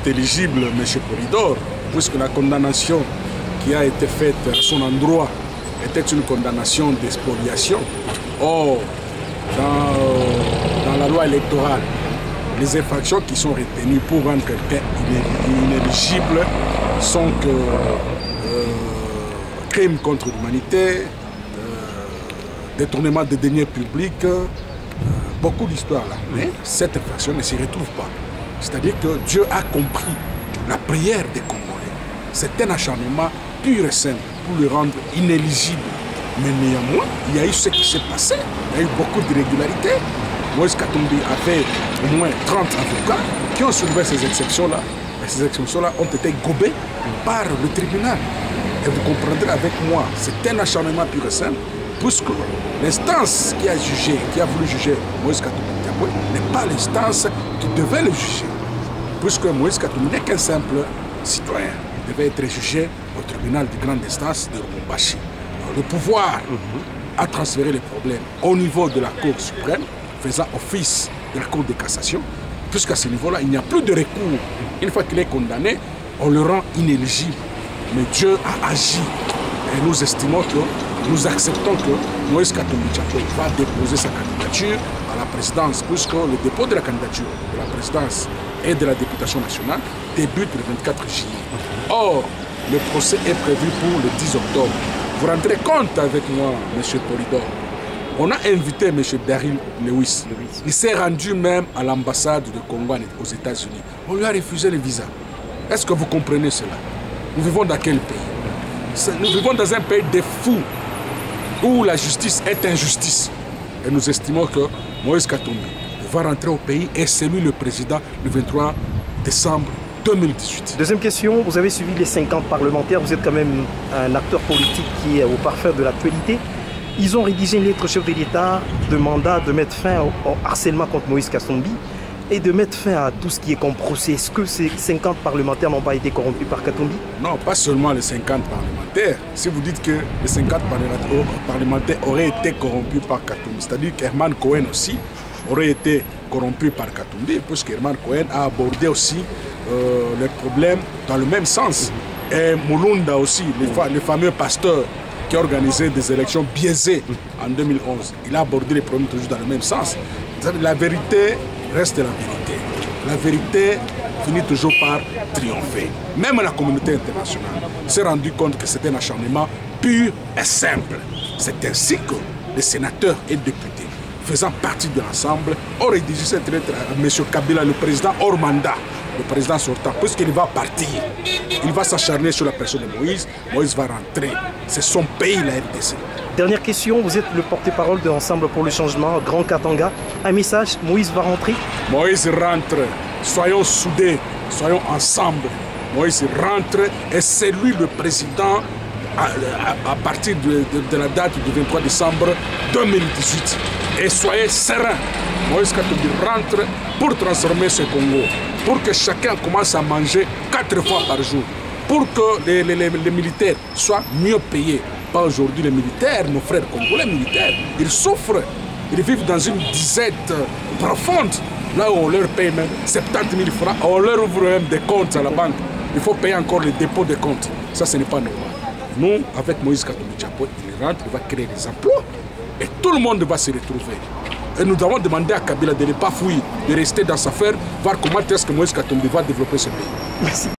Éligible, M. Polydor, puisque la condamnation qui a été faite à son endroit était une condamnation d'expoliation. Or, dans la loi électorale, les infractions qui sont retenues pour rendre quelqu'un inéligible sont crimes contre l'humanité, détournement des deniers publics, beaucoup d'histoires là. Mais cette infraction ne s'y retrouve pas. C'est-à-dire que Dieu a compris la prière des Congolais. C'est un acharnement pur et simple pour le rendre inéligible. Mais néanmoins, il y a eu ce qui s'est passé. Il y a eu beaucoup d'irrégularités. Moïse Katumbi avait au moins 30 avocats qui ont soulevé ces exceptions-là. Et ces exceptions-là ont été gobées par le tribunal. Et vous comprendrez avec moi, c'est un acharnement pur et simple, puisque l'instance qui a jugé, qui a voulu juger Moïse Katumbi n'est pas l'instance qui devait le juger. Puisque Moïse Katumbi n'est qu'un simple citoyen. Il devait être jugé au tribunal de grande instance de Lubumbashi. Le pouvoir a transféré les problèmes au niveau de la Cour suprême, faisant office de la Cour de cassation, puisqu'à ce niveau-là, il n'y a plus de recours. Une fois qu'il est condamné, on le rend inéligible. Mais Dieu a agi. Et nous estimons que, nous acceptons que Moïse Katumbi va déposer sa candidature à la présidence, puisque le dépôt de la candidature de la présidence et de la députation nationale débute le 24 juillet. Or, le procès est prévu pour le 10 octobre. Vous rendrez compte avec moi, M. Polydor. On a invité M. Daryl Lewis. Il s'est rendu même à l'ambassade de Congo aux États-Unis. On lui a refusé le visa. Est-ce que vous comprenez cela? Nous vivons dans quel pays? Nous vivons dans un pays de fous, où la justice est injustice. Et nous estimons que Moïse Katumbi va rentrer au pays et c'est lui le président le 23 décembre 2018. Deuxième question, vous avez suivi les 50 parlementaires, vous êtes quand même un acteur politique qui est au parfum de l'actualité. Ils ont rédigé une lettre au chef de l'État demandant de mettre fin au harcèlement contre Moïse Katumbi et de mettre fin à tout ce qui est comme procès. Est-ce que ces 50 parlementaires n'ont pas été corrompus par Katumbi? Non, pas seulement les 50 parlementaires. Si vous dites que les 50 parlementaires auraient été corrompus par Katumbi, c'est-à-dire qu'Herman Cohen aussi aurait été corrompu par Katumbi, puisque Herman Cohen a abordé aussi les problèmes dans le même sens. Et Mulunda aussi, le fameux pasteur qui a organisé des élections biaisées en 2011, il a abordé les problèmes toujours dans le même sens. La vérité reste la vérité. La vérité finit toujours par triompher. Même la communauté internationale s'est rendue compte que c'est un acharnement pur et simple. C'est ainsi que les sénateurs et députés, faisant partie de l'ensemble, ont rédigé cette lettre à M. Kabila, le président hors mandat, le président sortant, puisqu'il va partir. Il va s'acharner sur la personne de Moïse. Moïse va rentrer. C'est son pays, la RDC. Dernière question, vous êtes le porte-parole de l'Ensemble pour le changement, Grand Katanga. Un message, Moïse va rentrer? Moïse rentre. Soyons soudés, soyons ensemble. Moïse rentre et c'est lui le président à partir de la date du 23 décembre 2018. Et soyez sereins. Moïse Katumbi rentre pour transformer ce Congo, pour que chacun commence à manger 4 fois par jour, pour que les militaires soient mieux payés. Pas aujourd'hui les militaires, nos frères congolais militaires, ils souffrent, ils vivent dans une disette profonde, là où on leur paye même 70 000 francs, on leur ouvre même des comptes à la banque, il faut payer encore les dépôts de comptes, ça ce n'est pas normal. Nous, avec Moïse Katumbi, il rentre, il va créer des emplois et tout le monde va se retrouver. Et nous avons demandé à Kabila de ne pas fuir, de rester dans sa ferme, voir comment est-ce que Moïse Katumbi va développer ce pays. Merci.